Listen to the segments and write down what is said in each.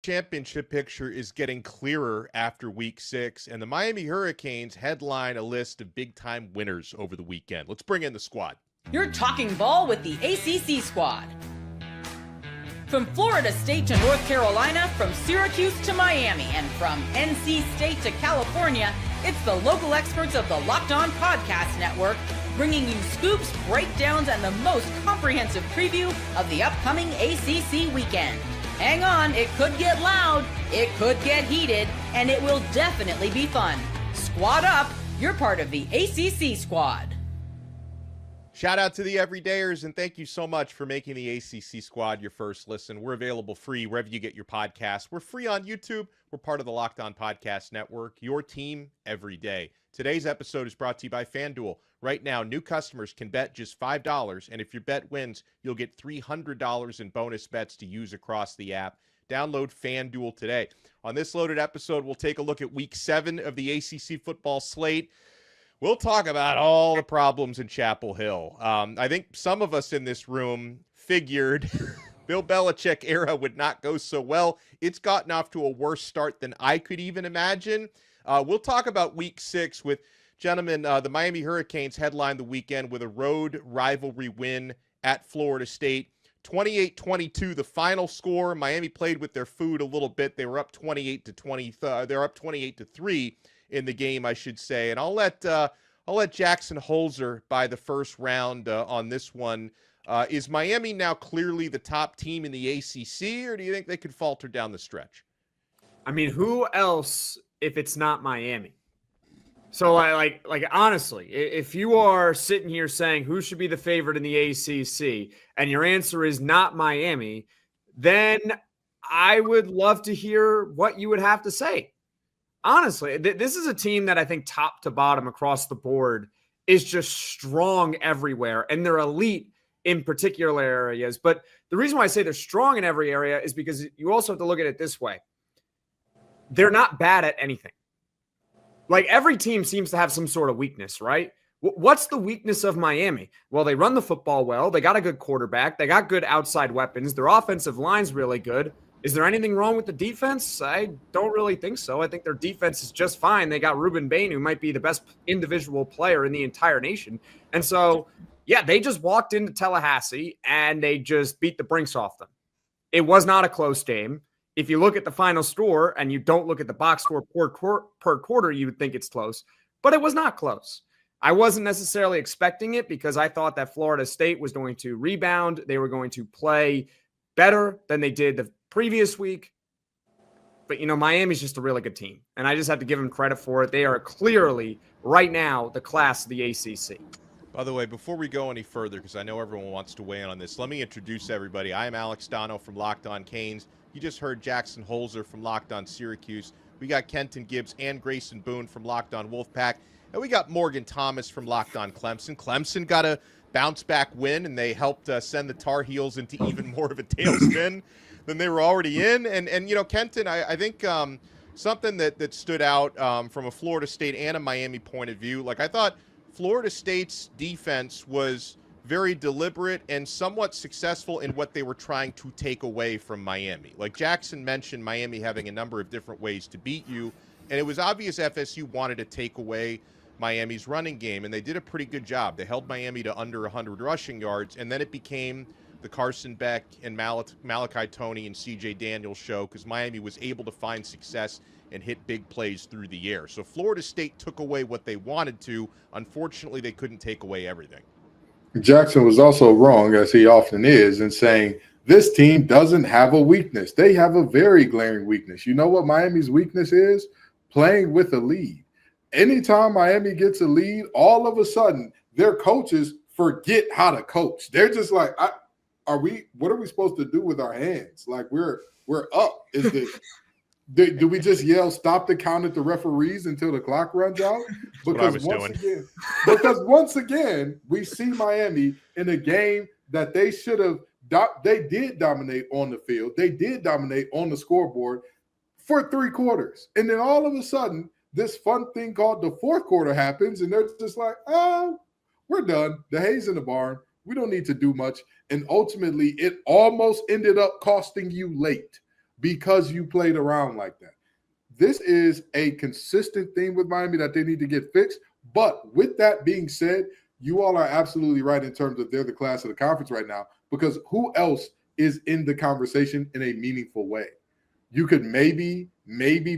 Championship picture is getting clearer after week 6, and the Miami Hurricanes headline a list of big-time winners over the weekend. Let's bring in the squad. You're talking ball with the ACC squad. From Florida State to North Carolina, from Syracuse to Miami, and from NC State to California, it's the local experts of the Locked On Podcast Network bringing you scoops, breakdowns, and the most comprehensive preview of the upcoming ACC weekend. Hang on, it could get loud, it could get heated, and it will definitely be fun. Squad up, you're part of the ACC squad. Shout out to the everydayers, and thank you so much for making the ACC squad your first listen. We're available free wherever you get your podcasts. We're free on YouTube. We're part of the Locked On Podcast Network, your team every day. Today's episode is brought to you by FanDuel. Right now, new customers can bet just $5, and if your bet wins, you'll get $300 in bonus bets to use across the app. Download FanDuel today. On this loaded episode, we'll take a look at Week 7 of the ACC football slate. We'll talk about all the problems in Chapel Hill. I think some of us in this room figured Bill Belichick era would not go so well. It's gotten off to a worse start than I could even imagine. We'll talk about Week 6 with gentlemen. The Miami Hurricanes headlined the weekend with a road rivalry win at Florida State. 28-22, the final score. Miami played with their food a little bit. They were up 28-20. They're up 28-3 in the game, I should say. And I'll let Jackson Holzer by the first round on this one. Is Miami now clearly the top team in the ACC, or do you think they could falter down the stretch? I mean, who else if it's not Miami? So, like honestly, if you are sitting here saying who should be the favorite in the ACC, and your answer is not Miami, then I would love to hear what you would have to say. Honestly, this is a team that I think top to bottom across the board is just strong everywhere, and they're elite in particular areas. But the reason why I say they're strong in every area is because you also have to look at it this way. They're not bad at anything. Like, every team seems to have some sort of weakness, right? What's the weakness of Miami? Well, they run the football well. They got a good quarterback. They got good outside weapons. Their offensive line's really good. Is there anything wrong with the defense? I don't really think so. I think their defense is just fine. They got Ruben Bain, who might be the best individual player in the entire nation. And so, yeah, they just walked into Tallahassee and they just beat the brinks off them. It was not a close game. If you look at the final score and you don't look at the box score per quarter, you would think it's close. But it was not close. I wasn't necessarily expecting it because I thought that Florida State was going to rebound. They were going to play better than they did the previous week. But, Miami's just a really good team. And I just have to give them credit for it. They are clearly, right now, the class of the ACC. By the way, before we go any further, because I know everyone wants to weigh in on this, let me introduce everybody. I am Alex Dono from Locked On Canes. You just heard Jackson Holzer from Locked On Syracuse. We got Kenton Gibbs and Grayson Boone from Locked On Wolfpack. And we got Morgan Thomas from Locked On Clemson. Clemson got a bounce-back win, and they helped send the Tar Heels into even more of a tailspin than they were already in. And Kenton, I think something that stood out from a Florida State and a Miami point of view, like, I thought Florida State's defense was very deliberate and somewhat successful in what they were trying to take away from Miami. Like Jackson mentioned, Miami having a number of different ways to beat you, and it was obvious FSU wanted to take away Miami's running game, and they did a pretty good job. They held Miami to under 100 rushing yards, and then it became the Carson Beck and Malachi Toney and C.J. Daniels show because Miami was able to find success and hit big plays through the air. So Florida State took away what they wanted to. Unfortunately, they couldn't take away everything. Jackson was also wrong, as he often is, in saying this team doesn't have a weakness. They have a very glaring weakness. You know what Miami's weakness is? Playing with a lead. Anytime Miami gets a lead, all of a sudden their coaches forget how to coach. They're just like, what are we supposed to do with our hands? Like, we're up. Do we just yell stop the count at the referees until the clock runs out? Because once again, we see Miami in a game that they should have. They did dominate on the field. They did dominate on the scoreboard for 3 quarters, and then all of a sudden, this fun thing called the fourth quarter happens, and they're just like, "Oh, we're done. The hay's in the barn. We don't need to do much." And ultimately, it almost ended up costing you late. because you played around like that. This is a consistent theme with Miami that they need to get fixed. But with that being said, you all are absolutely right in terms of they're the class of the conference right now, because who else is in the conversation in a meaningful way? You could maybe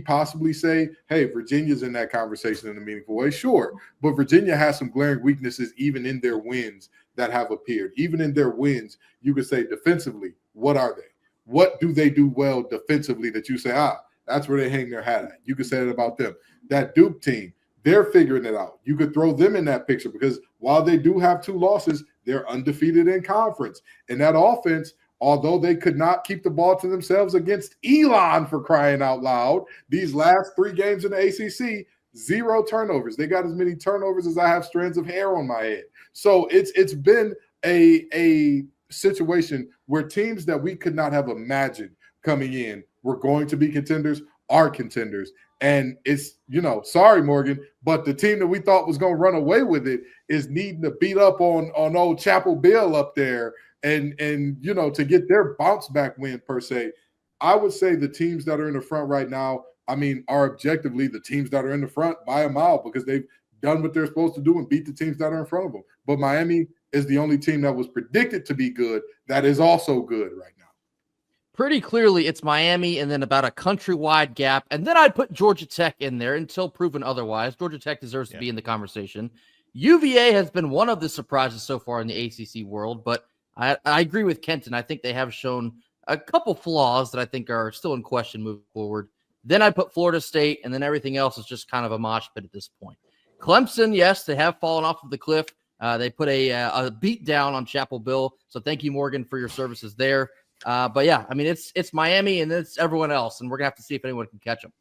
possibly say, hey, Virginia's in that conversation in a meaningful way. Sure, but Virginia has some glaring weaknesses even in their wins that have appeared. Even in their wins, you could say defensively, what are they? What do they do well defensively that you say, that's where they hang their hat at? You could say that about them. That Duke team, they're figuring it out. You could throw them in that picture because while they do have 2 losses, they're undefeated in conference. And that offense, although they could not keep the ball to themselves against Elon, for crying out loud, these last 3 games in the ACC, 0 turnovers. They got as many turnovers as I have strands of hair on my head. So it's been a situation where teams that we could not have imagined coming in were going to be contenders are contenders. And it's, sorry, Morgan, but the team that we thought was going to run away with it is needing to beat up on old Chapel Bill up there and to get their bounce back win per se. I would say the teams that are in the front right now, are objectively the teams that are in the front by a mile because they've done what they're supposed to do and beat the teams that are in front of them. But Miami is the only team that was predicted to be good that is also good right now. Pretty clearly, it's Miami and then about a countrywide gap. And then I'd put Georgia Tech in there until proven otherwise. Georgia Tech deserves to be in the conversation. UVA has been one of the surprises so far in the ACC world, but I agree with Kenton. I think they have shown a couple flaws that I think are still in question moving forward. Then I put Florida State, and then everything else is just kind of a mosh pit at this point. Clemson, yes, they have fallen off of the cliff. They put a beat down on Chapel Bill. So thank you, Morgan, for your services there. But yeah, it's Miami and it's everyone else, and we're gonna have to see if anyone can catch them.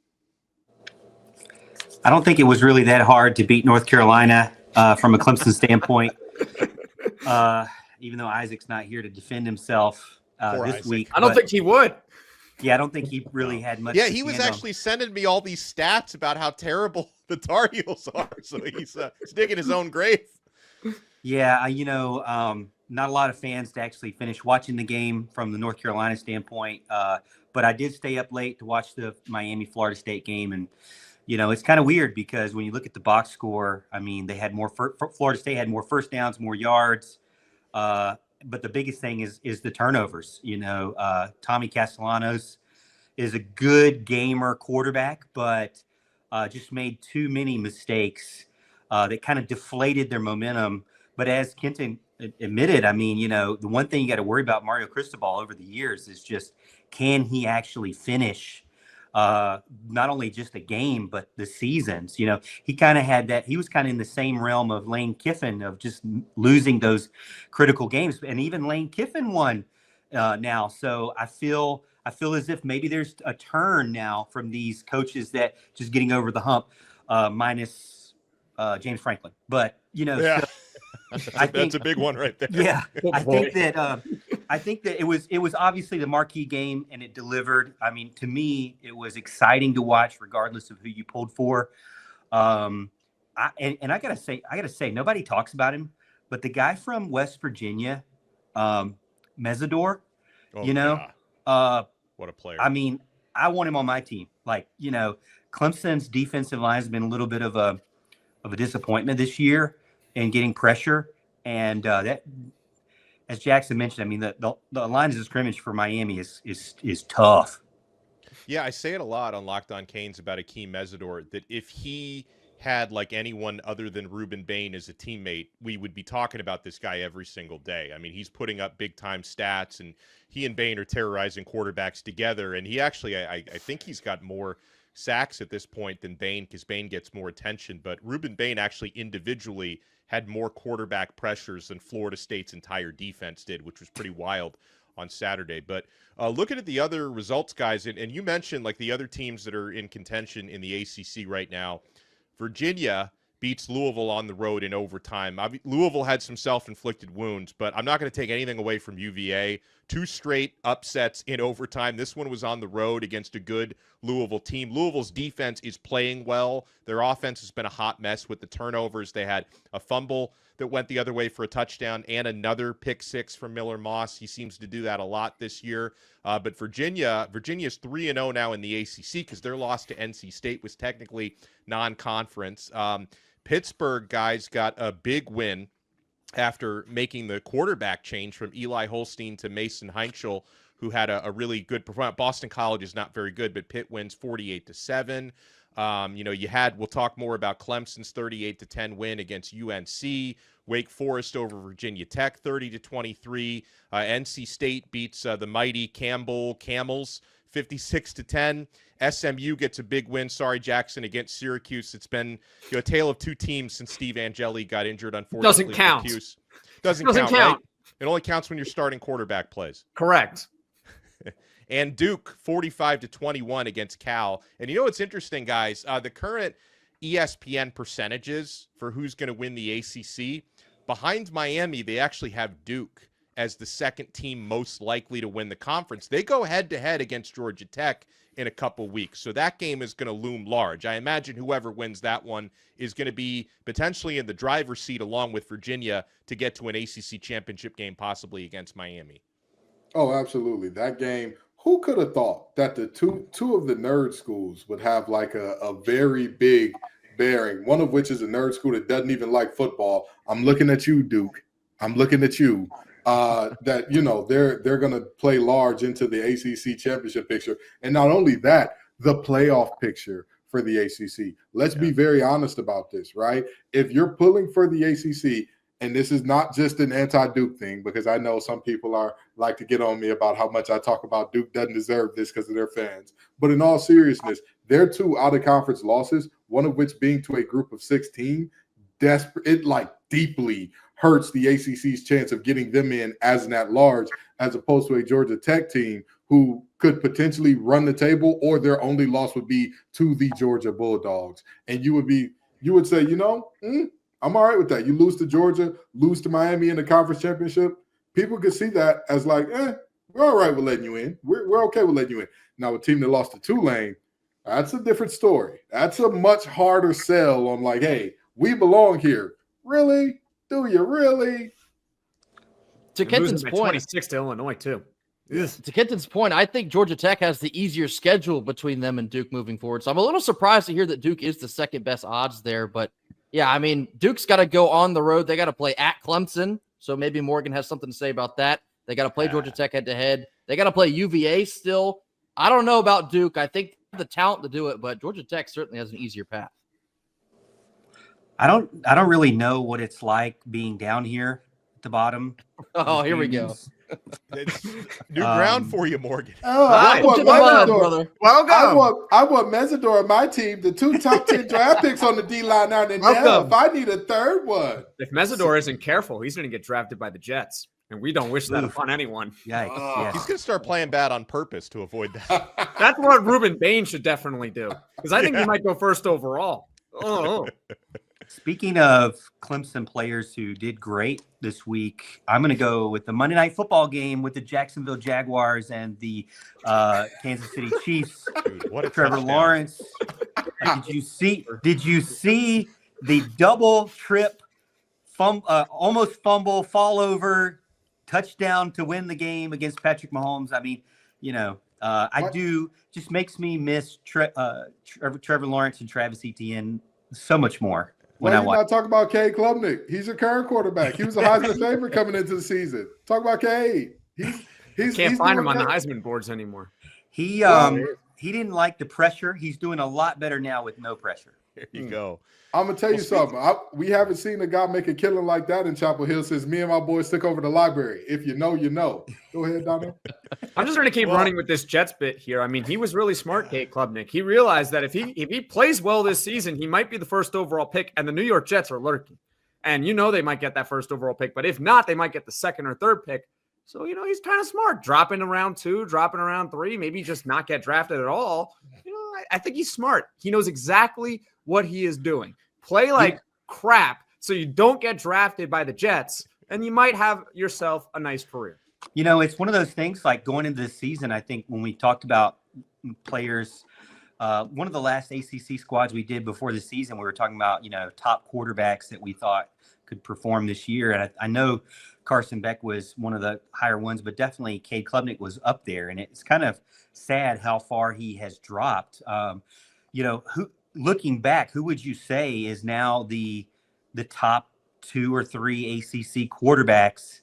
I don't think it was really that hard to beat North Carolina from a Clemson standpoint. Even though Isaac's not here to defend himself this week. I don't think he would. Yeah, I don't think he really had much. Yeah, he was actually sending me all these stats about how terrible the Tar Heels are. So he's digging his own grave. Yeah, not a lot of fans to actually finish watching the game from the North Carolina standpoint. But I did stay up late to watch the Miami-Florida State game. And, it's kind of weird because when you look at the box score, they had more Florida State had more first downs, more yards. But the biggest thing is the turnovers. Tommy Castellanos is a good gamer quarterback, but just made too many mistakes that kind of deflated their momentum. But as Kenton admitted, the one thing you got to worry about Mario Cristobal over the years is just, can he actually finish not only just a game, but the seasons? He kind of had that. He was kind of in the same realm of Lane Kiffin of just losing those critical games. And even Lane Kiffin won now. So I feel as if maybe there's a turn now from these coaches that just getting over the hump, minus James Franklin. But, yeah. So, That's a big one right there. Yeah, I think that it was obviously the marquee game and it delivered. To me, it was exciting to watch, regardless of who you pulled for. I gotta say, nobody talks about him, but the guy from West Virginia, Mesidor, what a player. I want him on my team. Clemson's defensive line has been a little bit of a disappointment this year in getting pressure. And that, as Jackson mentioned, the lines of scrimmage for Miami is tough. Yeah, I say it a lot on Locked On Canes about Akeem Mesidor, that if he had anyone other than Ruben Bain as a teammate, we would be talking about this guy every single day. He's putting up big time stats, and he and Bain are terrorizing quarterbacks together. And he actually, I think he's got more sacks at this point than Bain, because Bain gets more attention. But Ruben Bain actually individually had more quarterback pressures than Florida State's entire defense did, which was pretty wild on Saturday. But looking at the other results, guys, and you mentioned the other teams that are in contention in the ACC right now. Virginia beats Louisville on the road in overtime. Louisville had some self-inflicted wounds, but I'm not going to take anything away from UVA. 2 straight upsets in overtime. This one was on the road against a good Louisville team. Louisville's defense is playing well. Their offense has been a hot mess with the turnovers. They had a fumble that went the other way for a touchdown and another pick six from Miller Moss. He seems to do that a lot this year. But Virginia's 3-0 now in the ACC because their loss to NC State was technically non-conference. Pittsburgh, guys, got a big win after making the quarterback change from Eli Holstein to Mason Heinschel, who had a really good performance. Boston College is not very good, but Pitt wins 48-7. We'll talk more about Clemson's 38-10 win against UNC. Wake Forest over Virginia Tech, 30-23. NC State beats the mighty Camels, 56-10. SMU gets a big win. Sorry, Jackson, against Syracuse. It's been a tale of two teams since Steve Angeli got injured, unfortunately. Doesn't count. Doesn't count. Right? It only counts when your starting quarterback plays. Correct. And Duke, 45-21 against Cal. And you know what's interesting, guys? The current ESPN percentages for who's going to win the ACC, behind Miami, they actually have Duke as the second team most likely to win the conference. They go head-to-head against Georgia Tech in a couple weeks. So that game is going to loom large. I imagine whoever wins that one is going to be potentially in the driver's seat along with Virginia to get to an ACC championship game, possibly against Miami. Oh, absolutely. That game, who could have thought that the two of the nerd schools would have like a very big bearing, one of which is a nerd school that doesn't even like football. I'm looking at you, Duke. I'm looking at you. That, they're going to play large into the ACC championship picture. And not only that, the playoff picture for the ACC. Let's be very honest about this, right? If you're pulling for the ACC, and this is not just an anti-Duke thing, because I know some people like to get on me about how much I talk about Duke doesn't deserve this because of their fans. But in all seriousness, their two out-of-conference losses, one of which being to a group of 16, it deeply hurts the ACC's chance of getting them in as an at-large, as opposed to a Georgia Tech team who could potentially run the table, or their only loss would be to the Georgia Bulldogs. And you would say, I'm all right with that. You lose to Georgia, lose to Miami in the conference championship. People could see that as we're all right with letting you in. We're okay with letting you in. Now, a team that lost to Tulane, that's a different story. That's a much harder sell on hey, we belong here. Really? Do you really? To Kenton's point, 26 to Illinois too. To Kenton's point, I think Georgia Tech has the easier schedule between them and Duke moving forward. So I'm a little surprised to hear that Duke is the second best odds there. But yeah, I mean, Duke's got to go on the road. They got to play at Clemson. So maybe Morgan has something to say about that. They got to play Georgia Tech head to head. They got to play UVA still. I don't know about Duke. I think they have the talent to do it, but Georgia Tech certainly has an easier path. I don't really know what it's like being down here at the bottom. Oh, here we go. It's new ground for you, Morgan. Oh, I want brother. Welcome. I want Mesidor on my team, the 2 top 10 draft picks on the D-line out in there. If I need a third one. If Mesidor isn't careful, he's going to get drafted by the Jets. And we don't wish that upon anyone. Yikes. Yeah. He's going to start playing bad on purpose to avoid that. That's what Ruben Bain should definitely do. Because I think he might go first overall. Oh. Speaking of Clemson players who did great this week, I'm going to go with the Monday Night Football game with the Jacksonville Jaguars and the Kansas City Chiefs. Dude, what a Trevor touchdown. Lawrence. Did you see the double trip, almost fumble, fall over, touchdown to win the game against Patrick Mahomes? I mean, just makes me miss Trevor Lawrence and Travis Etienne so much more. Why are you not talking about Cade Klubnik? He's your current quarterback. He was a Heisman favorite coming into the season. Talk about Cade. He's can't find him on the Heisman boards anymore. He didn't like the pressure. He's doing a lot better now with no pressure. There you go. I'm going to tell you something. We haven't seen a guy make a killing like that in Chapel Hill since me and my boys took over the library. If you know, you know. Go ahead, Donna. I'm just going to keep running with this Jets bit here. I mean, he was really smart, Cade Klubnik. He realized that if he plays well this season, he might be the first overall pick, and the New York Jets are lurking. And they might get that first overall pick. But if not, they might get the second or third pick. So, he's kind of smart. Dropping around 2, dropping around 3, maybe just not get drafted at all. I think he's smart. He knows exactly what he is doing. Play like crap so you don't get drafted by the Jets, and you might have yourself a nice career. It's one of those things like going into this season, I think when we talked about players One of the last ACC squads we did before the season, we were talking about, top quarterbacks that we thought could perform this year. And I know Carson Beck was one of the higher ones, but definitely Cade Klubnik was up there. And it's kind of sad how far he has dropped. Looking back, who would you say is now the top 2 or 3 ACC quarterbacks,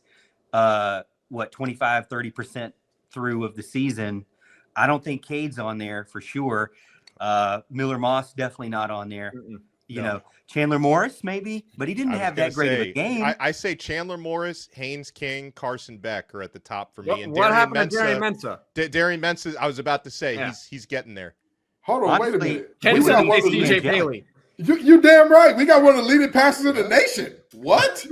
25-30% through of the season? I don't think Cade's on there for sure. Miller Moss definitely not on there. Chandler Morris maybe, but he didn't have that great of a game. I say Chandler Morris, Haynes King, Carson Beck are at the top for me. And what happened to Darian Mensah? Darian Mensah, I was about to say, he's getting there. Hold on, wait a minute. CJ Bailey. You damn right. We got one of the leading passers in the nation. What?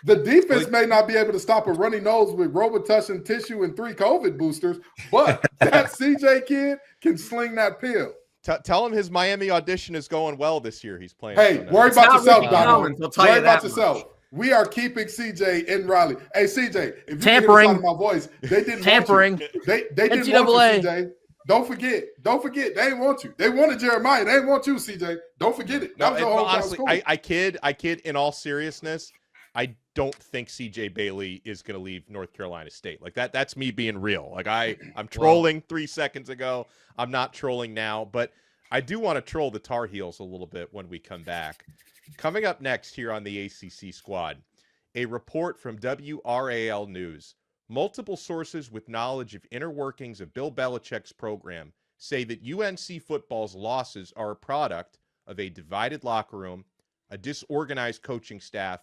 The defense may not be able to stop a runny nose with Robitussin tissue and 3 COVID boosters, but that CJ kid can sling that pill. Tell him his Miami audition is going well this year. He's playing. Hey, worry about yourself, Donald. Worry about yourself. We are keeping CJ in Raleigh. Hey, CJ, if you Tampering. hear the sound of my voice, they didn't Tampering. want you. They didn't want you, CJ. Don't forget. They didn't want you. They wanted Jeremiah. They didn't want you, CJ. Don't forget it. That was your whole honestly, school. I kid. In all seriousness, I don't think CJ Bailey is going to leave North Carolina State. Like that. That's me being real. Like I'm trolling 3 seconds ago. I'm not trolling now, but I do want to troll the Tar Heels a little bit when we come back. Coming up next here on the ACC Squad, a report from WRAL News. Multiple sources with knowledge of inner workings of Bill Belichick's program say that UNC football's losses are a product of a divided locker room, a disorganized coaching staff,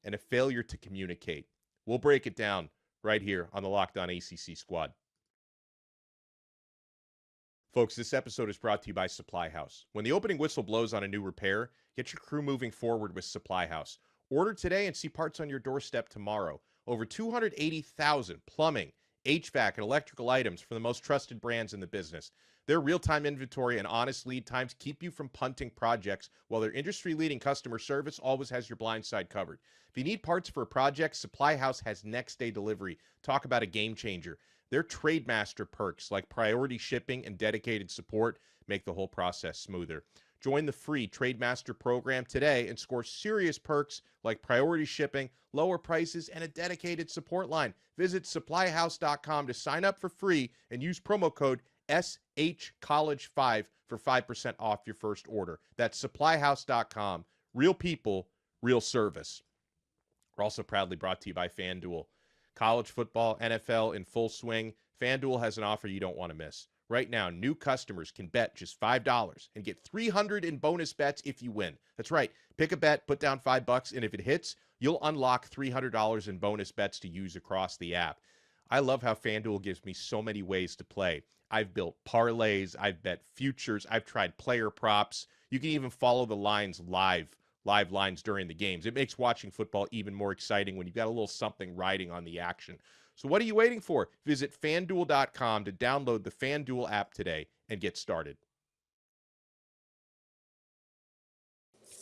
and a failure to communicate. We'll break it down right here on the Locked On ACC Squad. Folks, this episode is brought to you by SupplyHouse. When the opening whistle blows on a new repair, get your crew moving forward with SupplyHouse. Order today and see parts on your doorstep tomorrow. Over 280,000 plumbing, HVAC, and electrical items from the most trusted brands in the business. Their real-time inventory and honest lead times keep you from punting projects, while their industry-leading customer service always has your blind side covered. If you need parts for a project, SupplyHouse has next-day delivery. Talk about a game changer. Their Trademaster perks like priority shipping and dedicated support make the whole process smoother. Join the free Trademaster program today and score serious perks like priority shipping, lower prices, and a dedicated support line. Visit SupplyHouse.com to sign up for free and use promo code SHCollege5 for 5% off your first order. That's SupplyHouse.com. Real people, real service. We're also proudly brought to you by FanDuel. College football, NFL in full swing. FanDuel has an offer you don't want to miss. Right now, new customers can bet just $5 and get $300 in bonus bets if you win. That's right. Pick a bet, put down $5, and if it hits, you'll unlock $300 in bonus bets to use across the app. I love how FanDuel gives me so many ways to play. I've built parlays, I've bet futures, I've tried player props. You can even follow the lines live lines during the games. It makes watching football even more exciting when you've got a little something riding on the action. So what are you waiting for? Visit FanDuel.com to download the FanDuel app today and get started.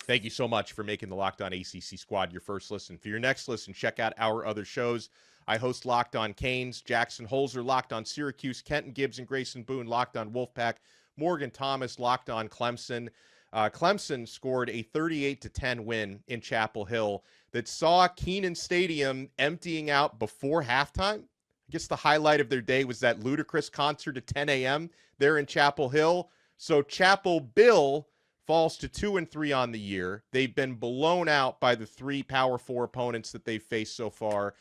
Thank you so much for making the Locked On ACC Squad your first listen. For your next listen, check out our other shows. I host Locked On Canes, Jackson Holzer, Locked On Syracuse, Kenton Gibbs and Grayson Boone, Locked On Wolfpack, Morgan Thomas, Locked On Clemson. Clemson scored a 38-10 win in Chapel Hill that saw Kenan Stadium emptying out before halftime. I guess the highlight of their day was that ludicrous concert at 10 a.m. there in Chapel Hill. So Chapel Bill falls to 2-3 on the year. They've been blown out by the 3 Power 4 opponents that they've faced so far.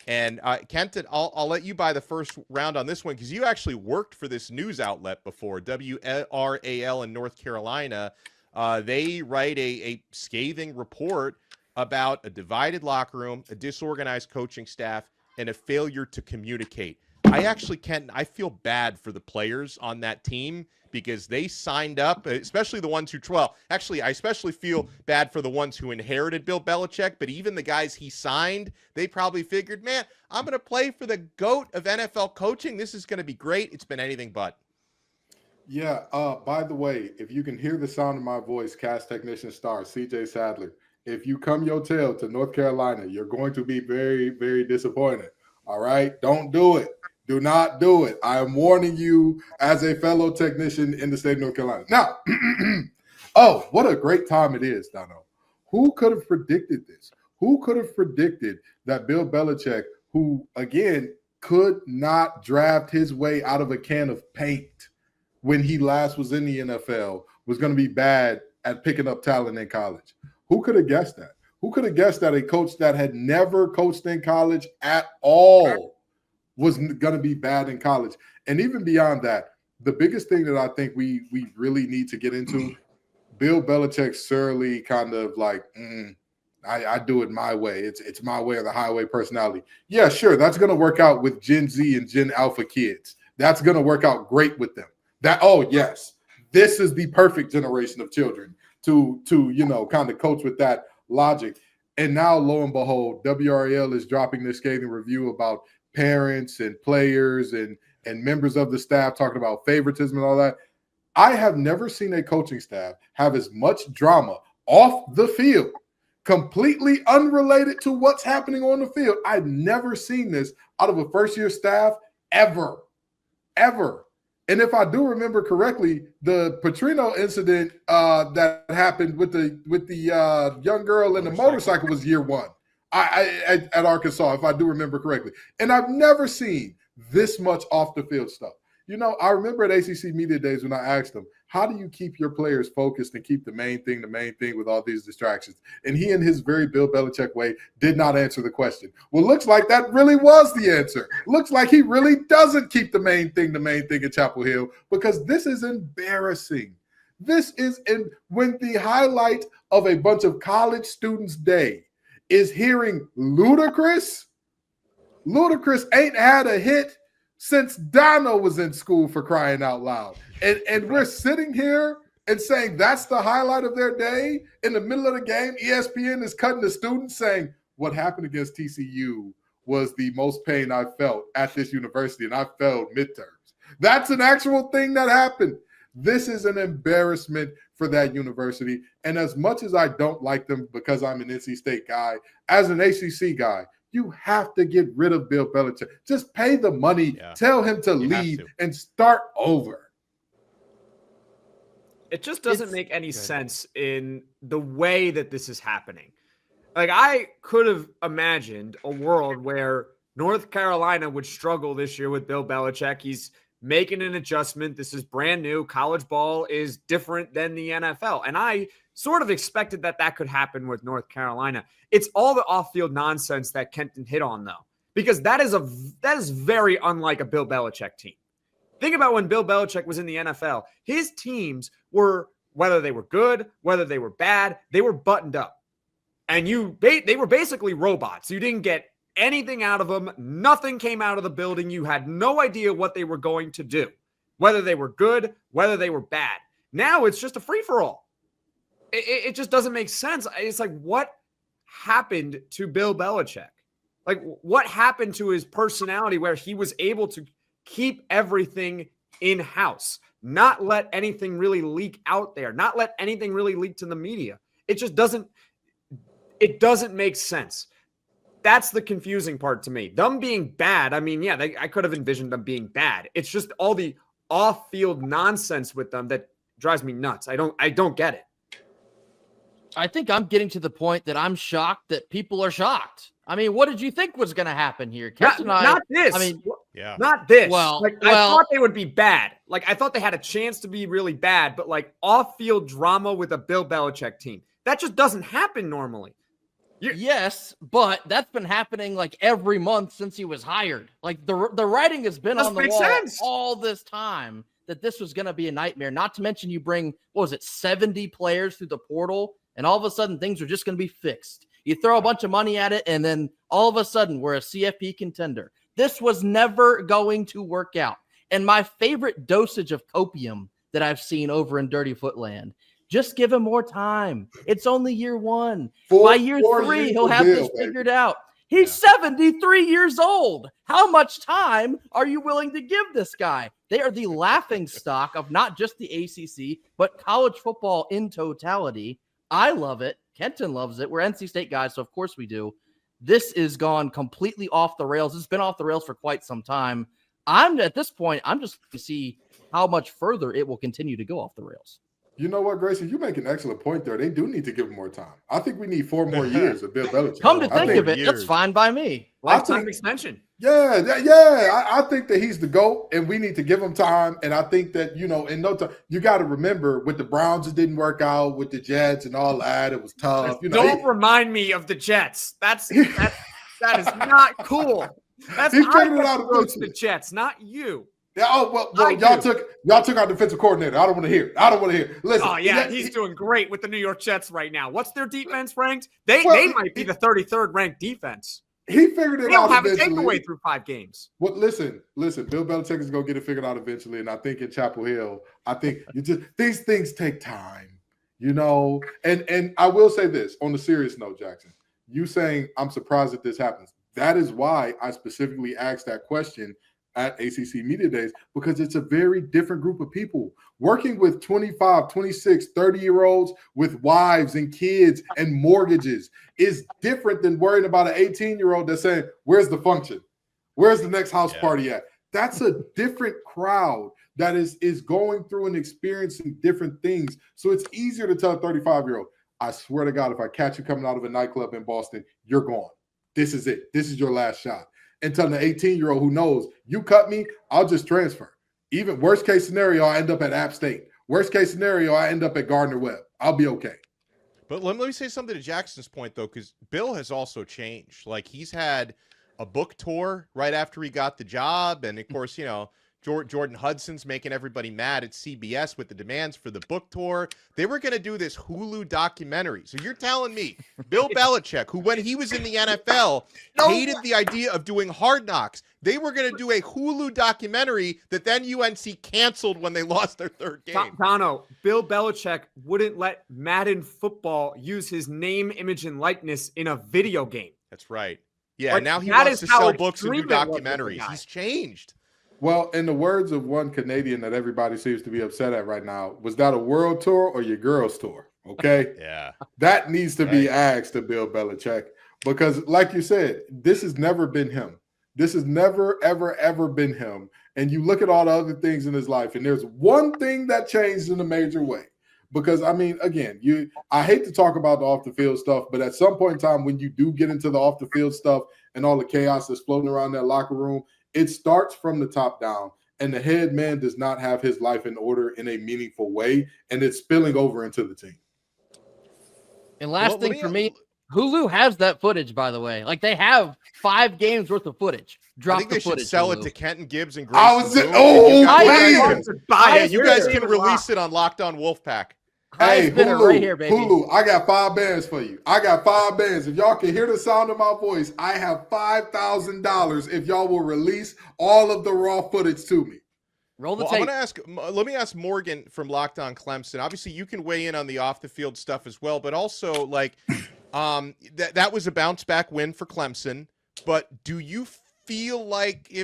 And Kenton, I'll let you buy the first round on this one because you actually worked for this news outlet before, WRAL in North Carolina. They write a scathing report about a divided locker room, a disorganized coaching staff, and a failure to communicate. I feel bad for the players on that team because they signed up, especially the ones who, I especially feel bad for the ones who inherited Bill Belichick, but even the guys he signed, they probably figured, man, I'm going to play for the GOAT of NFL coaching. This is going to be great. It's been anything but. Yeah. By the way, if you can hear the sound of my voice, cast technician star CJ Sadler, if you come your tail to North Carolina, you're going to be very, very disappointed. All right. Don't do it. Do not do it. I am warning you as a fellow technician in the state of North Carolina. Now, oh, what a great time it is, Dono. Who could have predicted this? Who could have predicted that Bill Belichick, who, again, could not draft his way out of a can of paint when he last was in the NFL, was going to be bad at picking up talent in college? Who could have guessed that? Who could have guessed that a coach that had never coached in college at all was going to be bad in college? And even beyond that, the biggest thing that I think we really need to get into, Bill Belichick surely kind of like, I do it my way. It's my way or the highway personality. Yeah, sure. That's going to work out with Gen Z and Gen Alpha kids. That's going to work out great with them. Yes, this is the perfect generation of children to kind of coach with that logic. And now, lo and behold, WRL is dropping their scathing review about parents and players and members of the staff talking about favoritism and all that. I have never seen a coaching staff have as much drama off the field, completely unrelated to what's happening on the field. I've never seen this out of a first-year staff ever. And if I do remember correctly, the Petrino incident that happened with the young girl in the motorcycle was year one at Arkansas, if I do remember correctly. And I've never seen this much off the field stuff. I remember at ACC Media Days when I asked them, how do you keep your players focused and keep the main thing with all these distractions? And he, in his very Bill Belichick way, did not answer the question. Well, looks like that really was the answer. Looks like he really doesn't keep the main thing at Chapel Hill, because this is embarrassing. This is when the highlight of a bunch of college students' day is hearing Ludacris. Ludacris ain't had a hit since Dono was in school, for crying out loud. And we're sitting here and saying that's the highlight of their day. In the middle of the game, ESPN is cutting the students saying what happened against TCU was the most pain I felt at this university, and I failed midterms. That's an actual thing that happened. This is an embarrassment for that university. And as much as I don't like them because I'm an NC State guy, as an ACC guy, you have to get rid of Bill Belichick. Just pay the money, tell him to leave, and start over. It just doesn't make any sense in the way that this is happening. Like, I could have imagined a world where North Carolina would struggle this year with Bill Belichick. He's making an adjustment. This is brand new. College ball is different than the NFL. And I sort of expected that could happen with North Carolina. It's all the off-field nonsense that Kenton hit on, though, because that is very unlike a Bill Belichick team. Think about when Bill Belichick was in the NFL. His teams were, whether they were good, whether they were bad, they were buttoned up. And they were basically robots. You didn't get anything out of them. Nothing came out of the building. You had no idea what they were going to do, whether they were good, whether they were bad. Now it's just a free-for-all. It just doesn't make sense. It's like, what happened to Bill Belichick? Like, what happened to his personality where he was able to keep everything in-house, not let anything really leak out there, not let anything really leak to the media? It just doesn't make sense. That's the confusing part to me. Them being bad, I mean, yeah, I could have envisioned them being bad. It's just all the off-field nonsense with them that drives me nuts. I don't get it. I think I'm getting to the point that I'm shocked that people are shocked. I mean, what did you think was going to happen here? Not this. I mean, not this. Well, I thought they would be bad. Like, I thought they had a chance to be really bad, but like off-field drama with a Bill Belichick team, that just doesn't happen normally. Yes, but that's been happening like every month since he was hired. Like, the writing has been on the wall all this time that this was going to be a nightmare. Not to mention you bring, 70 players through the portal, and all of a sudden things are just going to be fixed. You throw a bunch of money at it, and then all of a sudden we're a CFP contender. This was never going to work out. And my favorite dosage of copium that I've seen over in Dirty Footland, just give him more time. It's only year one. By year 3, he'll have this figured out. He's 73 years old. How much time are you willing to give this guy? They are the laughing stock of not just the ACC, but college football in totality. I love it. Kenton loves it. We're NC State guys, so of course we do. This is gone completely off the rails. It's been off the rails for quite some time. I'm at this point, I'm just to see how much further it will continue to go off the rails. You know what, Grayson? You make an excellent point there. They do need to give him more time. I think we need 4 more years of Bill Belichick. Come to think of it, that's fine by me. Lifetime extension. Yeah. I think that he's the GOAT, and we need to give him time. And I think that, in no time, you got to remember with the Browns, it didn't work out with the Jets and all that. It was tough. Don't remind me of the Jets. That is not cool. That's he figured it out the Jets, not you. Yeah, y'all took our defensive coordinator. I don't want to hear it. Listen. Oh yeah, he's doing great with the New York Jets right now. What's their defense ranked? They might be the 33rd ranked defense. He figured it out. They don't have a takeaway through 5 games. Well, listen. Bill Belichick is gonna get it figured out eventually, and I think in Chapel Hill, these things take time, And I will say this on a serious note, Jackson. You saying I'm surprised that this happens. That is why I specifically asked that question at ACC Media Days, because it's a very different group of people working with 25, 26, 30-year-olds with wives and kids and mortgages is different than worrying about an 18-year-old that's saying, where's the function? Where's the next house party at? That's a different crowd that is going through and experiencing different things. So it's easier to tell a 35-year-old, I swear to God, if I catch you coming out of a nightclub in Boston, you're gone. This is it. This is your last shot. And telling the 18-year-old who knows, you cut me, I'll just transfer. Even worst case scenario, I end up at App State. Worst case scenario, I end up at Gardner-Webb. I'll be okay. But let me say something to Jackson's point, though, because Bill has also changed. Like, he's had a book tour right after he got the job. And, of course, Jordan Hudson's making everybody mad at CBS with the demands for the book tour. They were going to do this Hulu documentary. So you're telling me Bill Belichick, who when he was in the NFL hated the idea of doing Hard Knocks, they were going to do a Hulu documentary that then UNC canceled when they lost their 3rd game. Tano, Bill Belichick wouldn't let Madden football use his name, image, and likeness in a video game. That's right. Yeah, now he wants to sell books and do documentaries. He's changed. Well, in the words of one Canadian that everybody seems to be upset at right now, was that a world tour or your girls' tour? Okay. Yeah. That needs to be asked to Bill Belichick because, like you said, this has never been him. This has never, ever, ever been him. And you look at all the other things in his life, and there's one thing that changed in a major way. Because, I mean, again, I hate to talk about the off-the-field stuff, but at some point in time, when you do get into the off-the-field stuff and all the chaos that's floating around that locker room, it starts from the top down, and the head man does not have his life in order in a meaningful way, and it's spilling over into the team. And last thing for me, Hulu has that footage, by the way. Like, they have 5 games worth of footage. I think they should sell it to Kenton Gibbs and Grace. You guys can release it on Locked On Wolfpack. Hey, Hulu, right here, baby. Hulu, I got 5 bands for you. I got 5 bands. If y'all can hear the sound of my voice, I have $5,000 if y'all will release all of the raw footage to me. Roll the tape. Let me ask Morgan from Locked On Clemson. Obviously, you can weigh in on the off-the-field stuff as well, but also, like, that was a bounce-back win for Clemson. But do you feel like,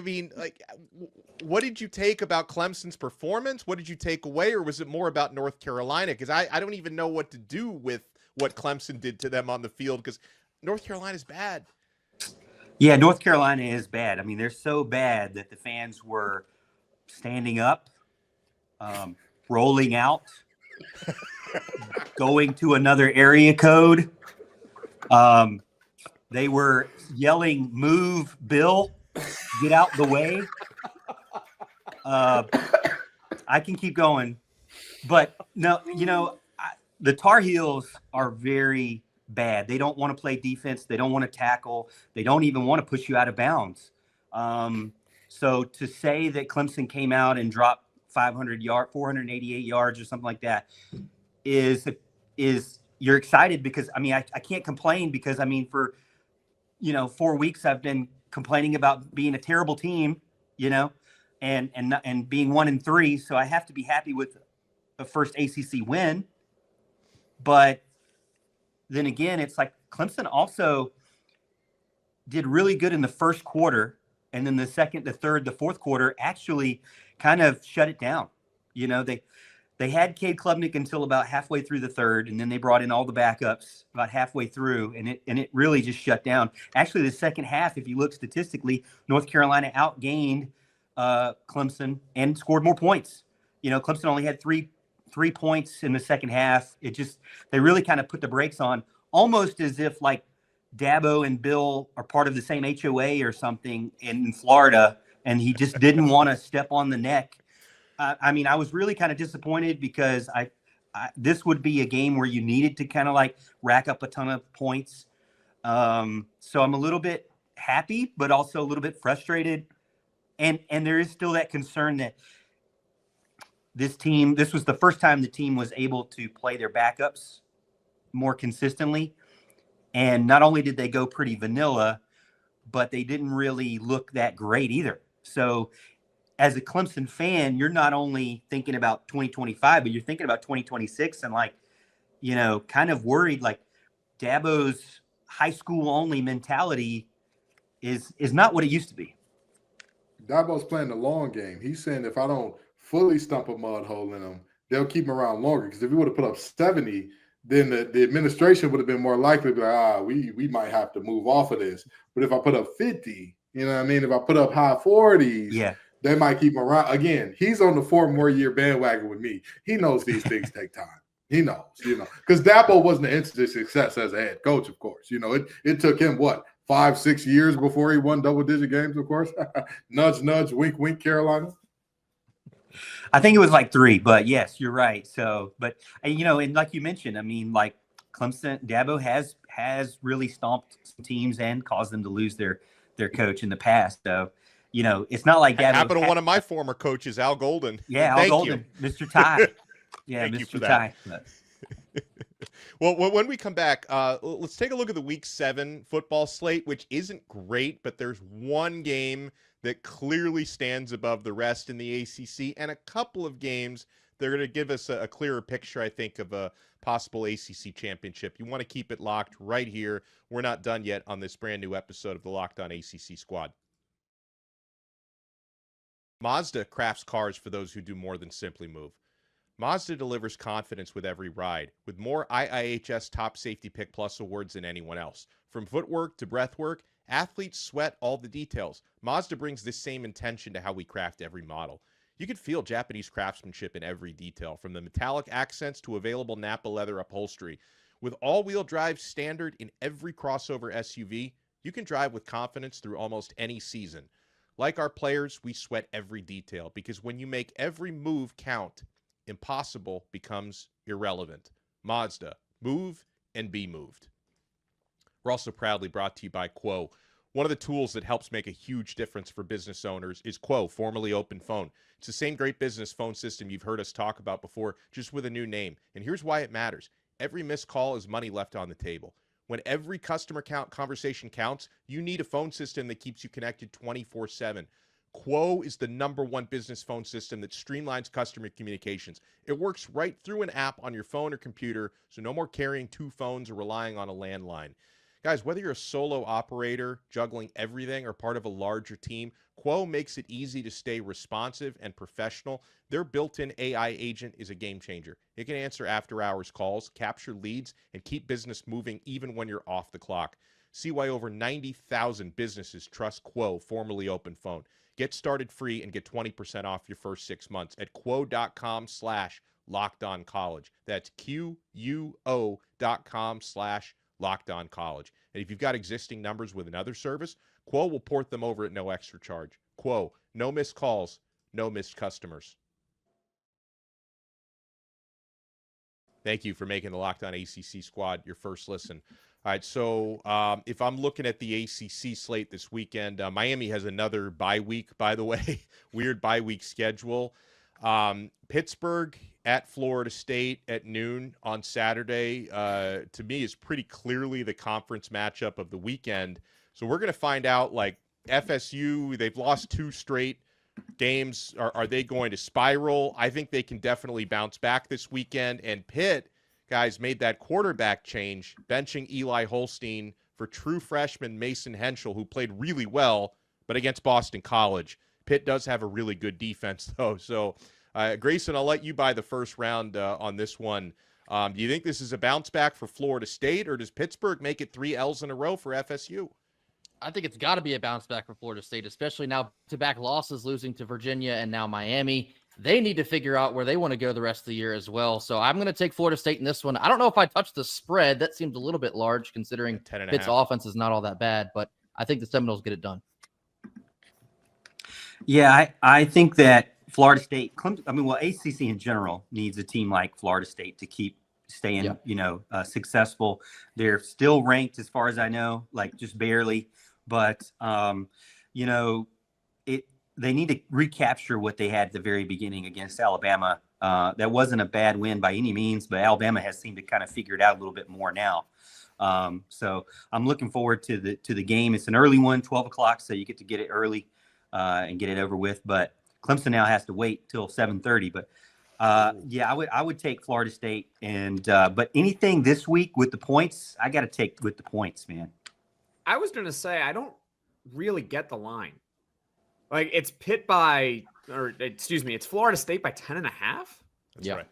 what did you take about Clemson's performance? What did you take away, or was it more about North Carolina? Because I don't even know what to do with what Clemson did to them on the field because North Carolina's bad. Yeah, North Carolina is bad. I mean, they're so bad that the fans were standing up, rolling out, going to another area code. They were yelling, "Move, Bill, get out the way." I can keep going, but no, the Tar Heels are very bad. They don't want to play defense. They don't want to tackle. They don't even want to push you out of bounds. So to say that Clemson came out and dropped 488 yards or something like that is you're excited because, I mean, I can't complain because, I mean, for, 4 weeks I've been complaining about being a terrible team, and being 1-3. So I have to be happy with a first ACC win. But then again, it's like Clemson also did really good in the first quarter. And then the second, the third, the fourth quarter actually kind of shut it down. They had Cade Klubnik until about halfway through the third, and then they brought in all the backups about halfway through, and it really just shut down. Actually, the second half, if you look statistically, North Carolina outgained Clemson and scored more points. Clemson only had three points in the second half. They really kind of put the brakes on, almost as if like Dabo and Bill are part of the same HOA or something in Florida, and he just didn't want to step on the neck. I was really kind of disappointed because this would be a game where you needed to kind of like rack up a ton of points. So I'm a little bit happy, but also a little bit frustrated. And there is still that concern that this was the first time the team was able to play their backups more consistently. And not only did they go pretty vanilla, but they didn't really look that great either. So as a Clemson fan, you're not only thinking about 2025, but you're thinking about 2026 and kind of worried, like Dabo's high school only mentality is not what it used to be. Dabo's playing the long game. He's saying if I don't fully stump a mud hole in them, they'll keep him around longer. Because if he would have put up 70, then the administration would have been more likely to be like, we might have to move off of this. But if I put up 50, you know what I mean? If I put up high 40s, they might keep him around. Again, he's on the 4 more year bandwagon with me. He knows these things take time. He knows, because Dabo wasn't an instant success as a head coach, of course. It took him, 5-6 years before he won double-digit games, of course. Nudge, nudge, wink, wink, Carolina. I think it was like 3, but yes, you're right. So, but and like you mentioned, like Clemson, Dabo has really stomped some teams and caused them to lose their coach in the past. So, it's not like Dabo happened to one of my former coaches, Al Golden. Yeah, Al Golden, Mr. Ty. Yeah, Mr. Ty. Well, when we come back, let's take a look at the Week 7 football slate, which isn't great, but there's one game that clearly stands above the rest in the ACC, and a couple of games that are going to give us a clearer picture, I think, of a possible ACC championship. You want to keep it locked right here. We're not done yet on this brand new episode of the Locked On ACC Squad. Mazda crafts cars for those who do more than simply move. Mazda delivers confidence with every ride, with more IIHS Top Safety Pick Plus awards than anyone else. From footwork to breathwork, athletes sweat all the details. Mazda brings this same intention to how we craft every model. You can feel Japanese craftsmanship in every detail, from the metallic accents to available Nappa leather upholstery. With all-wheel drive standard in every crossover SUV, you can drive with confidence through almost any season. Like our players, we sweat every detail, because when you make every move count, impossible becomes irrelevant. Mazda, move and be moved. We're also proudly brought to you by Quo. One of the tools that helps make a huge difference for business owners is Quo, formerly Open Phone. It's the same great business phone system you've heard us talk about before, just with a new name. And here's why it matters. Every missed call is money left on the table. When every customer conversation counts, you need a phone system that keeps you connected 24/7. Quo is the #1 business phone system that streamlines customer communications. It works right through an app on your phone or computer, so no more carrying 2 phones or relying on a landline. Guys, whether you're a solo operator, juggling everything, or part of a larger team, Quo makes it easy to stay responsive and professional. Their built-in AI agent is a game changer. It can answer after-hours calls, capture leads, and keep business moving even when you're off the clock. See why over 90,000 businesses trust Quo, formerly Open Phone. Get started free and get 20% off your first 6 months at quo.com/lockedoncollege. That's QUO.com/lockedoncollege. And if you've got existing numbers with another service, Quo will port them over at no extra charge. Quo, no missed calls, no missed customers. Thank you for making the Locked On ACC Squad your first listen. All right, so if I'm looking at the ACC slate this weekend, Miami has another bye week, by the way, weird bye week schedule. Pittsburgh at Florida State at noon on Saturday, to me, is pretty clearly the conference matchup of the weekend. So we're going to find out, like, FSU, they've lost 2 straight games. Are they going to spiral? I think they can definitely bounce back this weekend. And Pitt, guys, made that quarterback change, benching Eli Holstein for true freshman Mason Henschel, who played really well, but against Boston College. Pitt does have a really good defense, though. So, Grayson, I'll let you buy the first round on this one. Do you think this is a bounce back for Florida State, or does Pittsburgh make it 3 L's in a row for FSU? I think it's got to be a bounce back for Florida State, especially now back-to-back losses, losing to Virginia and now Miami. They need to figure out where they want to go the rest of the year as well. So I'm going to take Florida State in this one. I don't know if I touched the spread. That seems a little bit large considering Pitt's offense is not all that bad, but I think the Seminoles get it done. Yeah, I think that Florida State, ACC in general needs a team like Florida State to keep staying, successful. They're still ranked as far as I know, like just barely, but they need to recapture what they had at the very beginning against Alabama. That wasn't a bad win by any means, but Alabama has seemed to kind of figure it out a little bit more now. So I'm looking forward to the game. It's an early one, 12 o'clock, so you get to get it early and get it over with. But Clemson now has to wait till 7:30. But I would take Florida State. And but anything this week with the points, I got to take with the points, man. I was going to say I don't really get the line. Like it's it's Florida State by 10.5. That's right.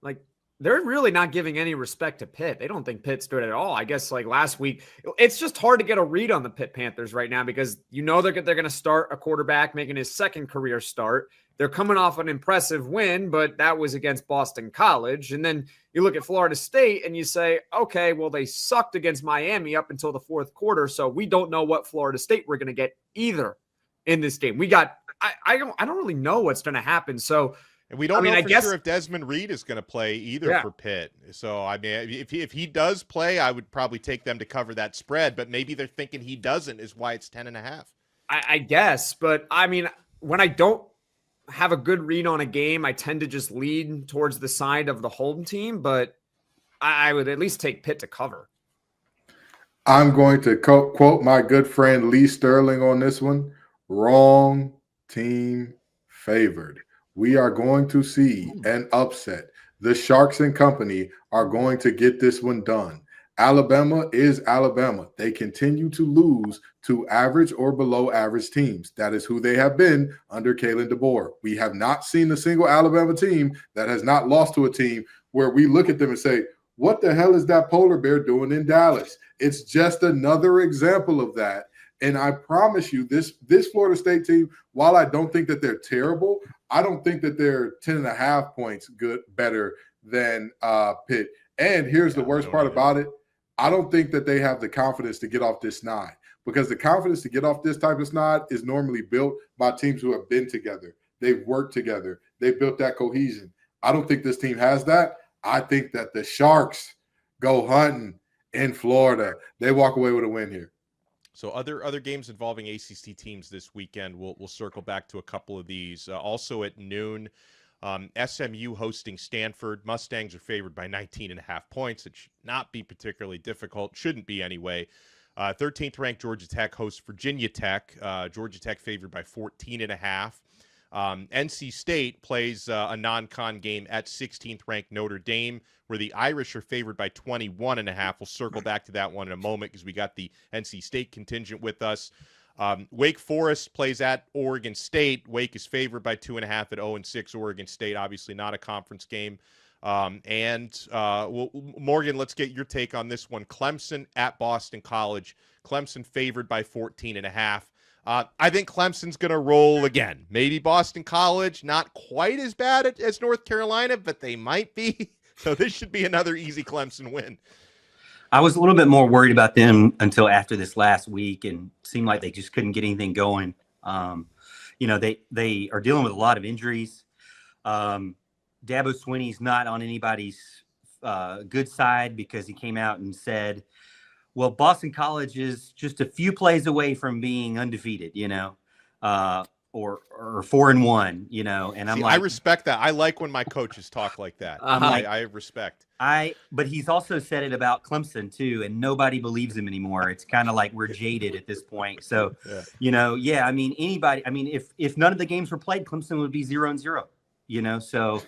Like they're really not giving any respect to Pitt. They don't think Pitt's good at all. I guess like last week, it's just hard to get a read on the Pitt Panthers right now because they're going to start a quarterback making his second career start. They're coming off an impressive win, but that was against Boston College. And then you look at Florida State and you say, okay, well, they sucked against Miami up until the fourth quarter. So we don't know what Florida State we're going to get either in this game. I don't really know what's going to happen. So, and we don't know for sure if Desmond Reed is going to play either for Pitt. So, I mean, if he does play, I would probably take them to cover that spread, but maybe they're thinking he doesn't is why it's 10.5. I guess, but I mean, when I don't have a good read on a game, I tend to just lean towards the side of the home team, but I would at least take Pitt to cover. I'm going to quote my good friend Lee Sterling on this one. Wrong team favored. We are going to see an upset. The Sharks and company are going to get this one done. Alabama is Alabama. They continue to lose to average or below average teams. That is who they have been under Kalen DeBoer. We have not seen a single Alabama team that has not lost to a team where we look at them and say, what the hell is that polar bear doing in Dallas? It's just another example of that. And I promise you, this Florida State team, while I don't think that they're terrible, I don't think that they're 10.5 points better than Pitt. And here's the worst part about it. I don't think that they have the confidence to get off this snide, because the confidence to get off this type of snide is normally built by teams who have been together. They've worked together. They've built that cohesion. I don't think this team has that. I think that the Sharks go hunting in Florida. They walk away with a win here. So other games involving ACC teams this weekend, we'll circle back to a couple of these. Also at noon, SMU hosting Stanford. Mustangs are favored by 19.5 points. It should not be particularly difficult. Shouldn't be anyway. 13th ranked Georgia Tech hosts Virginia Tech. Georgia Tech favored by 14.5. NC State plays a non-con game at 16th ranked Notre Dame, where the Irish are favored by 21.5. We'll circle back to that one in a moment because we got the NC State contingent with us. Wake Forest plays at Oregon State. Wake is favored by 2.5 at 0-6. Oregon State, obviously not a conference game. Morgan, let's get your take on this one. Clemson at Boston College. Clemson favored by 14.5. I think Clemson's going to roll again. Maybe Boston College, not quite as bad as North Carolina, but they might be. So this should be another easy Clemson win. I was a little bit more worried about them until after this last week, and seemed like they just couldn't get anything going. They are dealing with a lot of injuries. Dabo Swinney's not on anybody's good side because he came out and said, well, Boston College is just a few plays away from being undefeated, or 4-1, and I'm I respect that. I like when my coaches talk like that. I respect. But he's also said it about Clemson too, and nobody believes him anymore. It's kind of like we're jaded at this point. So, I mean, anybody. I mean, if none of the games were played, Clemson would be 0-0. So,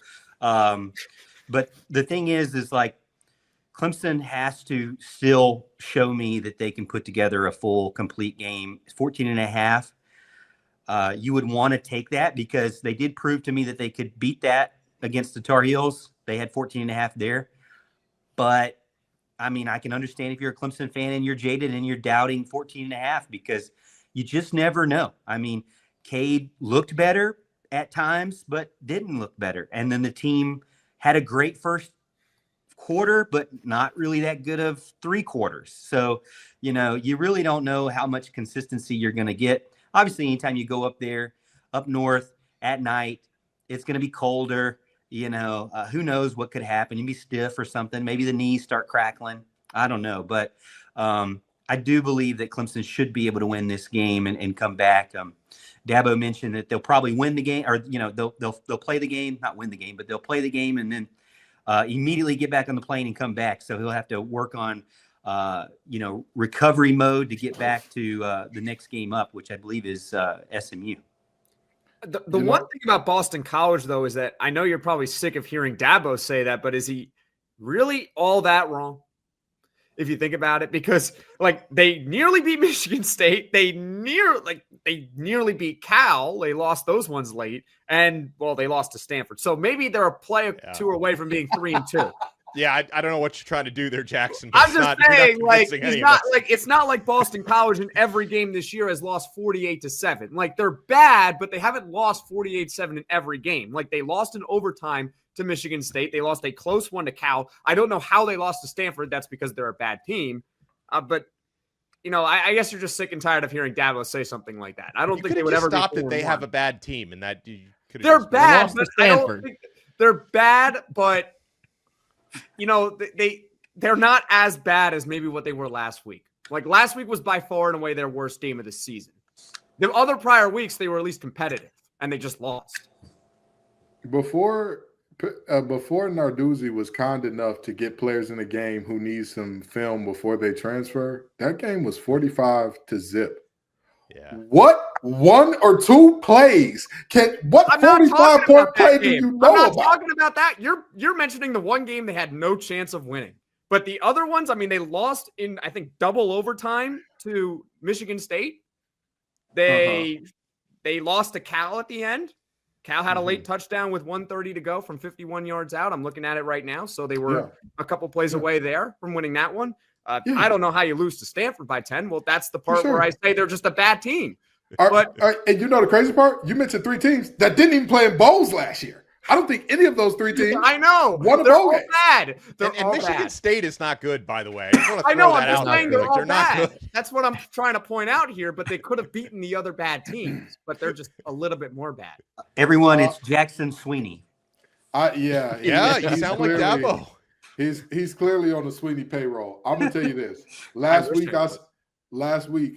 but the thing is like Clemson has to still show me that they can put together a full, complete game. 14.5. You would want to take that because they did prove to me that they could beat that against the Tar Heels. They had 14.5 there. But I mean, I can understand if you're a Clemson fan and you're jaded and you're doubting 14.5 because you just never know. I mean, Cade looked better at times, but didn't look better. And then the team had a great first quarter, but not really that good of 3 quarters. So, you really don't know how much consistency you're going to get. Obviously, anytime you go up there, up north at night, it's going to be colder. Who knows what could happen? You'd be stiff or something. Maybe the knees start crackling. I don't know. But I do believe that Clemson should be able to win this game and come back. Dabo mentioned that they'll probably win the game, or they'll play the game, not win the game, but they'll play the game and then immediately get back on the plane and come back. So he'll have to work on recovery mode to get back to the next game up, which I believe is SMU. The one thing about Boston College, though, is that I know you're probably sick of hearing Dabo say that, but is he really all that wrong? If you think about it, because they nearly beat Michigan State, they nearly beat Cal. They lost those ones late, and they lost to Stanford. So maybe they're a play or two away from being 3-2. Yeah, I don't know what you're trying to do there, Jackson. I'm just saying, it's not like Boston College in every game this year has lost 48-7. They're bad, but they haven't lost 48-7 in every game. They lost in overtime to Michigan State. They lost a close one to Cal. I don't know how they lost to Stanford. That's because they're a bad team. But I guess you're just sick and tired of hearing Dabo say something like that. I don't think they would ever stop that they have a bad team and that they're bad. But I don't think they're bad, but they're not as bad as maybe what they were last week. Last week was by far and away their worst game of the season. The other prior weeks, they were at least competitive, and they just lost. Before Narduzzi was kind enough to get players in the game who need some film before they transfer, that game was 45-0. Yeah. What 1 or 2 plays what 45-point play do you know about? I'm not talking about that. You're mentioning the one game they had no chance of winning. But the other ones, I mean, they lost in, I think, double overtime to Michigan State. They lost to Cal at the end. Cal had a late touchdown with 1:30 to go from 51 yards out. I'm looking at it right now. So they were a couple plays away there from winning that one. I don't know how you lose to Stanford by 10. Well, that's the part where I say they're just a bad team. And you know the crazy part? You mentioned 3 teams that didn't even play in bowls last year. I don't think any of those 3 teams. I know. Won a they're bowl all game. bad. And Michigan State is not good, by the way. I know. I'm just saying they're all they're bad. not good. That's what I'm trying to point out here. But they could have beaten the other bad teams, but they're just a little bit more bad. Everyone, it's Jackson Sweeney. You sound like Dabo. He's clearly on the Sweeney payroll. I'm gonna tell you this. Last week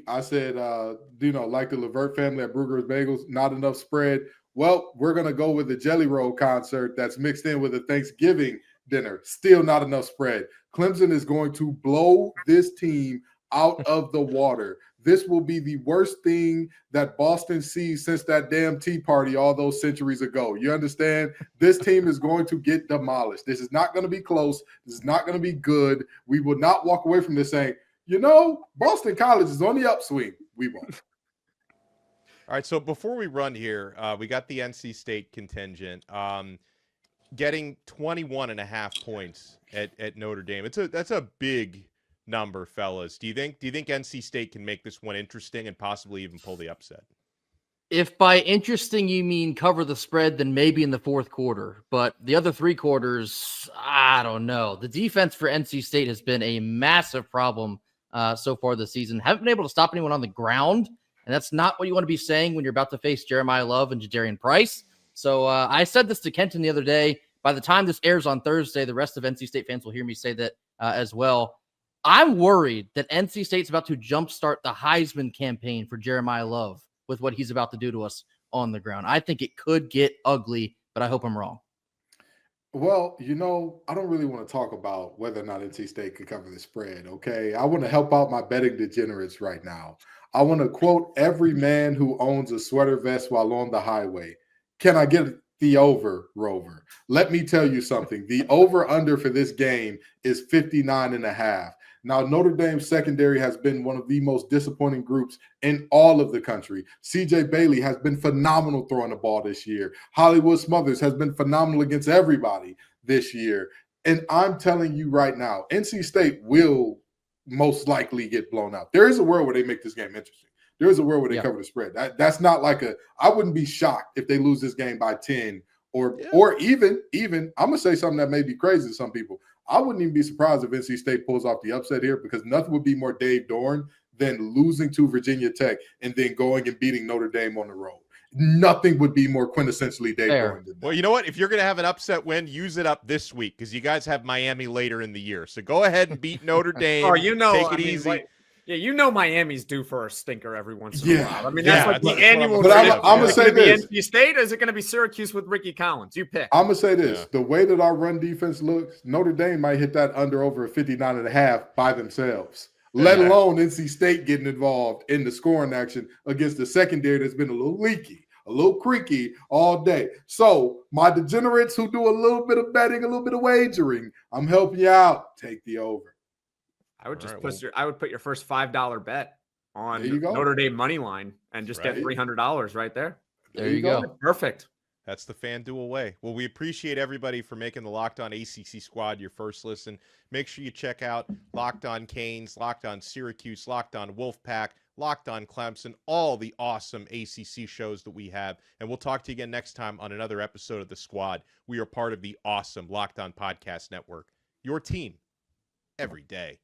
I said, like the Levert family at Brugger's Bagels, not enough spread. Well, we're gonna go with the Jelly Roll concert that's mixed in with a Thanksgiving dinner. Still not enough spread. Clemson is going to blow this team out of the water. This will be the worst thing that Boston sees since that damn Tea Party all those centuries ago. You understand? This team is going to get demolished. This is not going to be close. This is not going to be good. We will not walk away from this saying, Boston College is on the upswing. We won't. All right, so before we run here, we got the NC State contingent getting 21.5 points at Notre Dame. That's a big number, fellas. Do you think NC State can make this one interesting and possibly even pull the upset? If by interesting you mean cover the spread, then maybe in the fourth quarter. But the other 3 quarters, I don't know. The defense for NC State has been a massive problem so far this season. Haven't been able to stop anyone on the ground, and that's not what you want to be saying when you're about to face Jeremiah Love and Jadarian Price. So I said this to Kenton the other day. By the time this airs on Thursday, the rest of NC State fans will hear me say that as well. I'm worried that NC State's about to jumpstart the Heisman campaign for Jeremiah Love with what he's about to do to us on the ground. I think it could get ugly, but I hope I'm wrong. Well, I don't really want to talk about whether or not NC State can cover the spread, okay? I want to help out my betting degenerates right now. I want to quote every man who owns a sweater vest while on the highway. Can I get the over, Rover? Let me tell you something. The over-under for this game is 59.5. Now, Notre Dame's secondary has been one of the most disappointing groups in all of the country. C.J. Bailey has been phenomenal throwing the ball this year. Hollywood Smothers has been phenomenal against everybody this year. And I'm telling you right now, NC State will most likely get blown out. There is a world where they make this game interesting. There is a world where they cover the spread. That's not like I wouldn't be shocked if they lose this game by 10 or even I'm going to say something that may be crazy to some people. I wouldn't even be surprised if NC State pulls off the upset here, because nothing would be more Dave Dorn than losing to Virginia Tech and then going and beating Notre Dame on the road. Nothing would be more quintessentially Dave Dorn than that. Well, you know what? If you're going to have an upset win, use it up this week, because you guys have Miami later in the year. So go ahead and beat Notre Dame. Take it easy. Miami's due for a stinker every once in a while. I mean, that's like the annual. But I'm going to say this. NC State, or is it going to be Syracuse with Ricky Collins? You pick. I'm going to say this. The way that our run defense looks, Notre Dame might hit that under over 59.5 by themselves, let alone NC State getting involved in the scoring action against the secondary that's been a little leaky, a little creaky all day. So my degenerates who do a little bit of betting, a little bit of wagering, I'm helping you out. Take the over. I would just put your first $5 bet on Notre Dame money line and just get $300 right there. There you go. Perfect. That's the FanDuel way. Well, we appreciate everybody for making the Locked On ACC Squad your first listen. Make sure you check out Locked On Canes, Locked On Syracuse, Locked On Wolfpack, Locked On Clemson, all the awesome ACC shows that we have. And we'll talk to you again next time on another episode of The Squad. We are part of the awesome Locked On Podcast Network. Your team every day.